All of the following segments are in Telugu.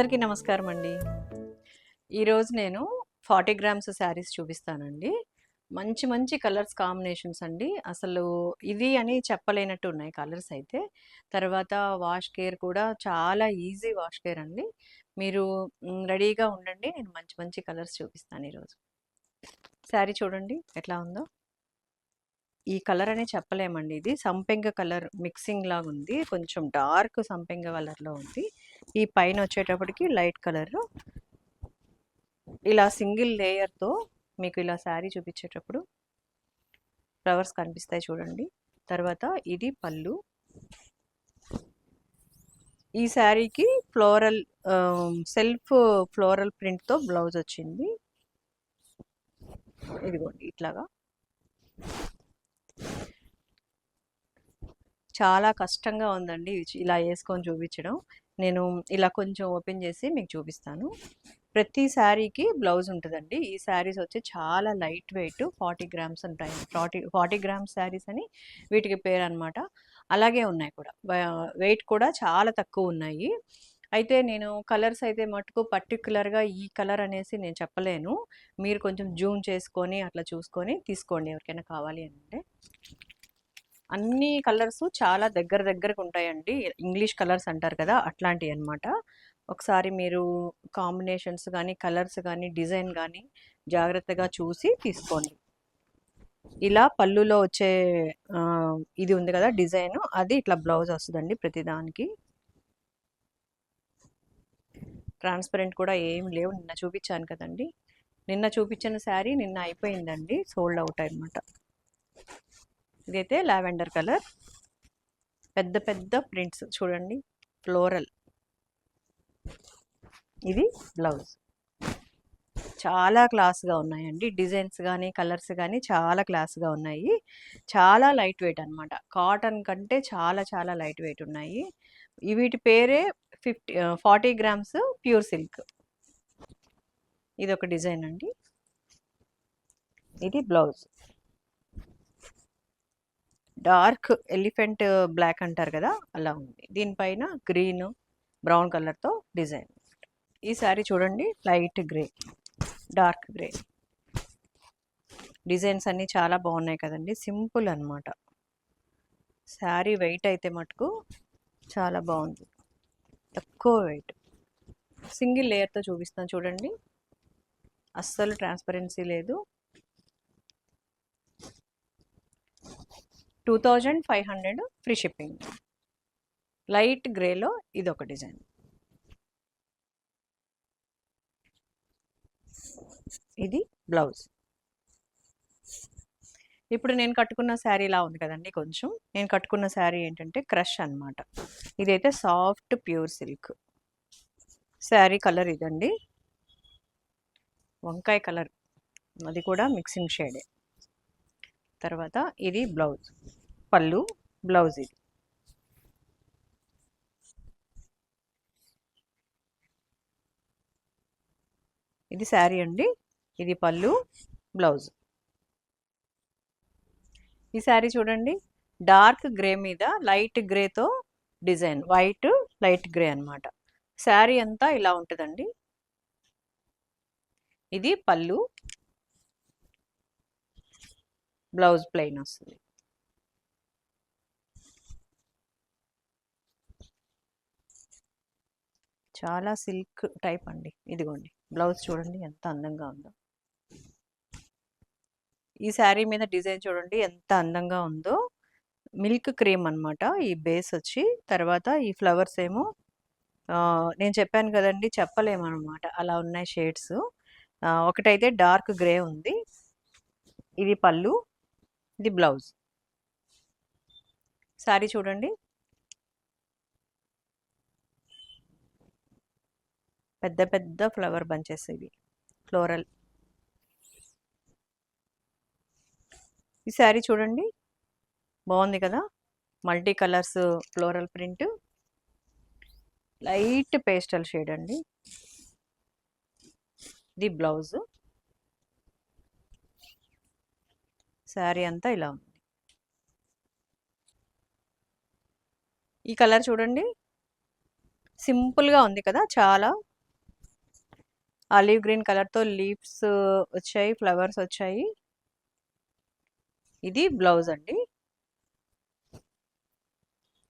అందరికీ నమస్కారం అండి. ఈరోజు నేను 40 గ్రామ్స్ శారీస్ చూపిస్తానండి. మంచి మంచి కలర్స్ కాంబినేషన్స్ అండి. అసలు ఇది అని చెప్పలేనట్టు ఉన్నాయి కలర్స్ అయితే. తర్వాత వాష్ కేర్ కూడా చాలా ఈజీ వాష్ కేర్ అండి. మీరు రెడీగా ఉండండి. నేను మంచి మంచి కలర్స్ చూపిస్తాను ఈరోజు. శారీ చూడండి ఎట్లా ఉందో. ఈ కలర్ అనే చెప్పలేమండి. ఇది సంపెంగ కలర్ మిక్సింగ్ లాగా ఉంది. కొంచెం డార్క్ సంపెంగ కలర్లో ఉంది. ఈ పైన వచ్చేటప్పటికి లైట్ కలర్. ఇలా సింగిల్ లేయర్తో మీకు ఇలా శారీ చూపించేటప్పుడు ఫ్లవర్స్ కనిపిస్తాయి చూడండి. తర్వాత ఇది పళ్ళు. ఈ శారీకి ఫ్లోరల్ సెల్ఫ్ ఫ్లోరల్ ప్రింట్తో బ్లౌజ్ వచ్చింది. ఇదిగోండి ఇట్లాగా. చాలా కష్టంగా ఉందండి ఇలా వేసుకొని చూపించడం. నేను ఇలా కొంచెం ఓపెన్ చేసి మీకు చూపిస్తాను. ప్రతి శారీకి బ్లౌజ్ ఉంటుందండి. ఈ శారీస్ వచ్చి చాలా లైట్ వెయిట్ 40 గ్రామ్స్ ఉంటాయి. 40 గ్రామ్స్ శారీస్ అని వీటికి పేరు అనమాట. అలాగే ఉన్నాయి కూడా, వెయిట్ కూడా చాలా తక్కువ ఉన్నాయి. అయితే నేను కలర్స్ అయితే మటుకు పర్టికులర్గా ఈ కలర్ అనేసి నేను చెప్పలేను. మీరు కొంచెం జూమ్ చేసుకొని అట్లా చూసుకొని తీసుకోండి ఎవరికైనా కావాలి అంటే. అన్ని కలర్స్ చాలా దగ్గరకు ఉంటాయండి. ఇంగ్లీష్ కలర్స్ అంటారు కదా, అట్లాంటివి అనమాట. ఒకసారి మీరు కాంబినేషన్స్ కానీ కలర్స్ కానీ డిజైన్ కానీ జాగ్రత్తగా చూసి తీసుకోండి. ఇలా పళ్ళులో వచ్చే ఇది ఉంది కదా డిజైన్, అది ఇట్లా బ్లౌజ్ వస్తుందండి ప్రతిదానికి. ట్రాన్స్పరెంట్ కూడా ఏం లేవు. నిన్న చూపించాను కదండి. నిన్న చూపించిన శారీ నిన్న అయిపోయిందండి, సోల్డ్ అవుట్ అనమాట. ఇదైతే లావెండర్ కలర్. పెద్ద పెద్ద ప్రింట్స్ చూడండి, ఫ్లోరల్. ఇది బ్లౌజ్. చాలా క్లాస్గా ఉన్నాయండి. డిజైన్స్ కానీ కలర్స్ కానీ చాలా క్లాస్గా ఉన్నాయి. చాలా లైట్ వెయిట్ అనమాట. కాటన్ కంటే చాలా చాలా లైట్ వెయిట్ ఉన్నాయి. వీటి పేరే 40 గ్రామ్స్ ప్యూర్ సిల్క్. ఇది ఒక డిజైన్ అండి. ఇది బ్లౌజ్. డార్క్ ఎలిఫెంట్ బ్లాక్ అంటారు కదా, అలా ఉంది. దీనిపైన గ్రీన్ బ్రౌన్ కలర్తో డిజైన్. ఈ శారీ చూడండి, light grey, dark grey. Designs అన్నీ చాలా బాగున్నాయి కదండి. సింపుల్ అనమాట. శారీ వెయిట్ అయితే మటుకు చాలా బాగుంది, తక్కువ వెయిట్. సింగిల్ లేయర్తో చూపిస్తాను చూడండి. అస్సలు ట్రాన్స్పరెన్సీ లేదు. 2500 ఫ్రీ షిప్పింగ్. లైట్ గ్రేలో ఇది ఒక డిజైన్. ఇది బ్లౌజ్. ఇప్పుడు నేను కట్టుకున్న శారీ ఇలా ఉంది కదండి. కొంచెం నేను కట్టుకున్న శారీ ఏంటంటే క్రష్ అనమాట. ఇదైతే soft pure silk. Sari colour ఇదండి, వంకాయ కలర్. అది కూడా మిక్సింగ్ షేడే. తర్వాత ఇది బ్లౌజ్, పళ్ళు, బ్లౌజ్. ఇది శారీ అండి. ఇది పళ్ళు, బ్లౌజ్. ఈ శారీ చూడండి, డార్క్ గ్రే మీద లైట్ గ్రేతో డిజైన్, వైట్ లైట్ గ్రే అనమాట. శారీ అంతా ఇలా ఉంటుందండి. ఇది పళ్ళు, బ్లౌజ్ ప్లెయిన్ వస్తుంది. చాలా సిల్క్ టైప్ అండి. ఇదిగోండి బ్లౌజ్ చూడండి ఎంత అందంగా ఉందో. ఈ శారీ మీద డిజైన్ చూడండి ఎంత అందంగా ఉందో. మిల్క్ క్రీమ్ అనమాట ఈ బేస్ వచ్చి. తర్వాత ఈ ఫ్లవర్స్ ఏమో నేను చెప్పాను కదండి, చెప్పలేమన్నమాట, అలా ఉన్నాయి షేడ్స్. ఒకటైతే డార్క్ గ్రే ఉంది. ఇది పళ్ళు, ఇది బ్లౌజ్. శారీ చూడండి, పెద్ద పెద్ద ఫ్లవర్ బంచెస్. ఇవి ఫ్లోరల్. ఈ శారీ చూడండి, బాగుంది కదా, multi colours floral print, light pastel shade అండి. ఇది బ్లౌజ్. శారీ అంతా ఇలా ఉంది. ఈ కలర్ చూడండి, సింపుల్గా ఉంది కదా, చాలా ఆలివ్ గ్రీన్ కలర్తో లీవ్స్ వచ్చాయి, ఫ్లవర్స్ వచ్చాయి. ఇది బ్లౌజ్ అండి.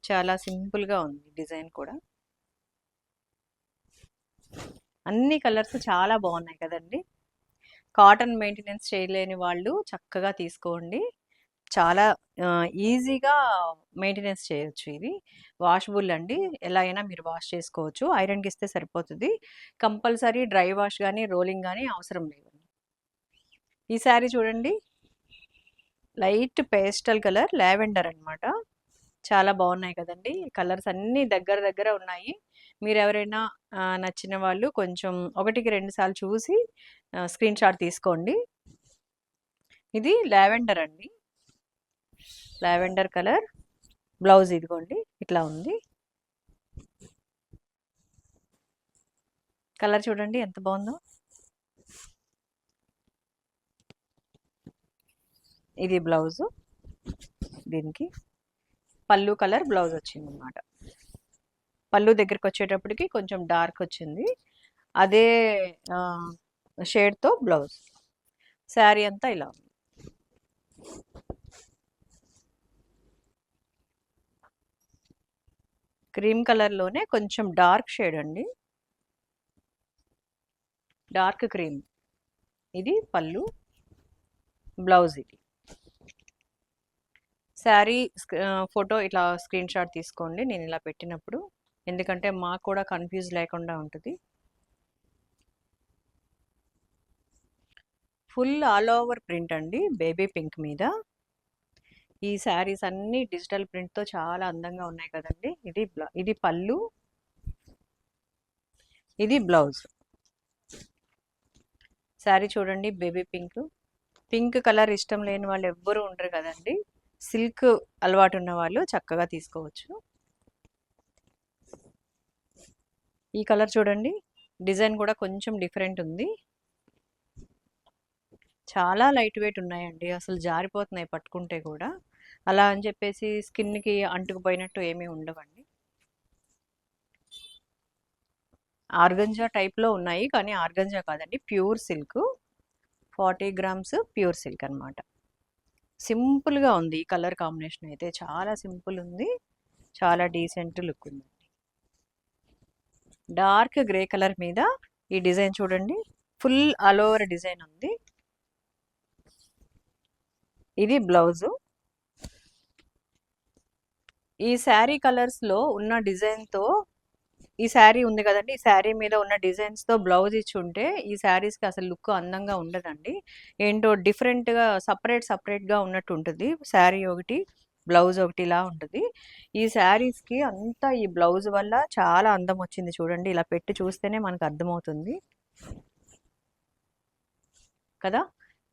చాలా సింపుల్గా ఉంది డిజైన్ కూడా. అన్ని కలర్స్ చాలా బాగున్నాయి కదండి. కాటన్ మెయింటెనెన్స్ చేయలేని వాళ్ళు చక్కగా తీసుకోండి. చాలా ఈజీగా మెయింటెనెన్స్ చేయొచ్చు. ఇది వాషబుల్ అండి. ఎలా అయినా మీరు వాష్ చేసుకోవచ్చు. ఐరన్కి ఇస్తే సరిపోతుంది. కంపల్సరీ డ్రై వాష్ కానీ రోలింగ్ కానీ అవసరం లేదండి. ఈ శారీ చూడండి, లైట్ పేస్టల్ కలర్, లావెండర్ అనమాట. చాలా బాగున్నాయి కదండి. కలర్స్ అన్నీ దగ్గర దగ్గర ఉన్నాయి. మీరు ఎవరైనా నచ్చిన వాళ్ళు కొంచెం 1కి 2 సార్లు చూసి స్క్రీన్ షాట్ తీసుకోండి. ఇది లావెండర్ అండి, లావెండర్ కలర్. బ్లౌజ్ ఇదిగోండి ఇట్లా ఉంది. కలర్ చూడండి ఎంత బాగుందో. ఇది బ్లౌజు, దీనికి పళ్ళు కలర్ బ్లౌజ్ వచ్చింది అనమాట. పళ్ళు దగ్గరికి వచ్చేటప్పటికి కొంచెం డార్క్ వచ్చింది. అదే షేడ్తో బ్లౌజ్. శారీ అంతా ఇలా ఉంది. క్రీమ్ కలర్లోనే కొంచెం డార్క్ షేడ్ అండి, డార్క్ క్రీమ్. ఇది పళ్ళు, బ్లౌజ్. ఇది శారీ ఫోటో ఇట్లా స్క్రీన్ షాట్ తీసుకోండి నేను ఇలా పెట్టినప్పుడు, ఎందుకంటే మాకు కూడా కన్ఫ్యూజ్ లేకుండా ఉంటుంది. ఫుల్ ఆల్ ఓవర్ ప్రింట్ అండి, బేబీ పింక్ మీద. ఈ శారీస్ అన్నీ డిజిటల్ ప్రింట్తో చాలా అందంగా ఉన్నాయి కదండి. ఇది పళ్ళు, ఇది బ్లౌజ్. శారీ చూడండి, బేబీ పింక్. పింక్ కలర్ ఇష్టం లేని వాళ్ళు ఎవ్వరూ ఉండరు కదండి. సిల్క్ అలవాటు ఉన్న వాళ్ళు చక్కగా తీసుకోవచ్చు. ఈ కలర్ చూడండి, డిజైన్ కూడా కొంచెం డిఫరెంట్ ఉంది. చాలా లైట్ వెయిట్ ఉన్నాయండి, అసలు జారిపోతున్నాయి పట్టుకుంటే కూడా. అలా అని చెప్పేసి స్కిన్కి అంటుకుపోయినట్టు ఏమీ ఉండవండి. ఆర్గంజా టైప్లో ఉన్నాయి, కానీ ఆర్గంజా కాదండి, pure silk. 40 grams pure silk అనమాట. సింపుల్గా ఉంది ఈ కలర్ కాంబినేషన్ అయితే, చాలా సింపుల్ ఉంది, చాలా డీసెంట్ లుక్ ఉంది. డార్క్ గ్రే కలర్ మీద ఈ డిజైన్ చూడండి, ఫుల్ ఆల్ ఓవర్ డిజైన్ ఉంది. ఇది బ్లౌజు. ఈ శారీ కలర్స్లో ఉన్న డిజైన్తో ఈ శారీ ఉంది కదండి, ఈ శారీ మీద ఉన్న డిజైన్స్తో బ్లౌజ్ ఇచ్చి ఉంటే ఈ శారీస్కి అసలు లుక్ అందంగా ఉండదండి. ఏంటో డిఫరెంట్గా సపరేట్గా ఉన్నట్టు ఉంటుంది. శారీ ఒకటి, బ్లౌజ్ ఒకటి ఇలా ఉంటుంది. ఈ శారీస్కి అంతా ఈ బ్లౌజ్ వల్ల చాలా అందం వచ్చింది. చూడండి, ఇలా పెట్టి చూస్తేనే మనకు అర్థమవుతుంది కదా.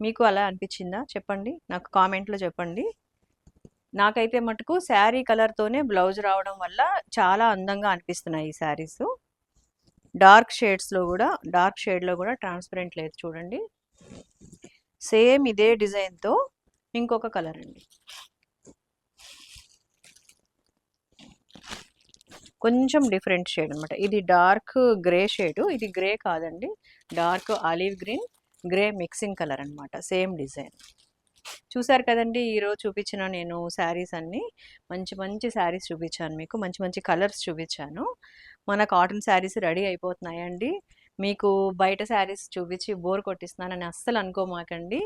మీకు అలా అనిపించిందా చెప్పండి, నాకు కామెంట్లో చెప్పండి. నాకైతే మటుకు శారీ కలర్తోనే బ్లౌజ్ రావడం వల్ల చాలా అందంగా అనిపిస్తున్నాయి ఈ శారీస్. డార్క్ షేడ్లో కూడా ట్రాన్స్పరెంట్ లేదు చూడండి. సేమ్ ఇదే డిజైన్తో ఇంకొక కలర్ అండి, కొంచెం డిఫరెంట్ షేడ్ అనమాట. ఇది డార్క్ గ్రే షేడు, ఇది గ్రే కాదండి, dark olive green grey mixing colour అనమాట. Same design. చూసారు కదండి, ఈరోజు చూపించిన నేను శారీస్ అన్నీ మంచి మంచి శారీస్ చూపించాను మీకు, మంచి మంచి కలర్స్ చూపించాను. మన కాటన్ శారీస్ రెడీ అయిపోతున్నాయండి. మీకు బయట శారీస్ చూపించి బోర్ కొట్టిస్తున్నానని అస్సలు అనుకోమాకండి.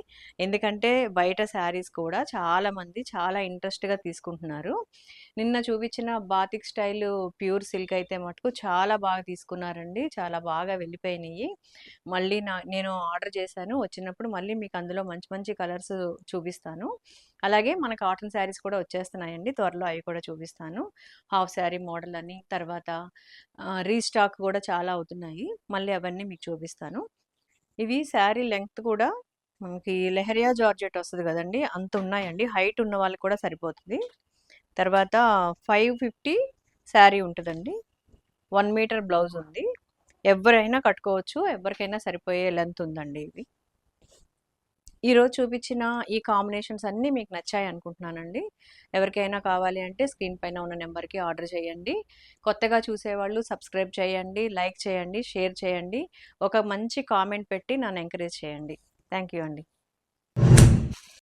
ఎందుకంటే బయట శారీస్ కూడా చాలామంది చాలా ఇంట్రెస్ట్గా తీసుకుంటున్నారు. నిన్న చూపించిన బాతిక్ స్టైల్ ప్యూర్ సిల్క్ అయితే మటుకు చాలా బాగా తీసుకున్నారండి, చాలా బాగా వెళ్ళిపోయినాయి. మళ్ళీ నేను ఆర్డర్ చేశాను, వచ్చినప్పుడు మళ్ళీ మీకు అందులో మంచి మంచి కలర్స్ చూపిస్తాను. అలాగే మన కాటన్ శారీస్ కూడా వచ్చేస్తున్నాయండి త్వరలో, అవి కూడా చూపిస్తాను. హాఫ్ శారీ మోడల్ అని, తర్వాత రీస్టాక్ కూడా చాలా అవుతున్నాయి, మళ్ళీ అవన్నీ మీకు చూపిస్తాను. ఇవి శారీ లెంగ్త్ కూడా మనకి లెహరియా జార్జెట్ వస్తుంది కదండి, అంత ఉన్నాయండి. హైట్ ఉన్న వాళ్ళకి కూడా సరిపోతుంది. తర్వాత 550 శారీ ఉంటుందండి, 1 మీటర్ బ్లౌజ్ ఉంది. ఎవరైనా కట్టుకోవచ్చు, ఎవరికైనా సరిపోయే లెంత్ ఉందండి. ఇవి ఈరోజు చూపించిన ఈ కాంబినేషన్స్ అన్నీ మీకు నచ్చాయి అనుకుంటున్నానండి. ఎవరికైనా కావాలి అంటే స్క్రీన్ పైన ఉన్న నెంబర్‌కి ఆర్డర్ చేయండి. కొత్తగా చూసేవాళ్ళు సబ్స్క్రైబ్ చేయండి, లైక్ చేయండి, షేర్ చేయండి. ఒక మంచి కామెంట్ పెట్టి నన్ను ఎంకరేజ్ చేయండి. థ్యాంక్ యూ అండి.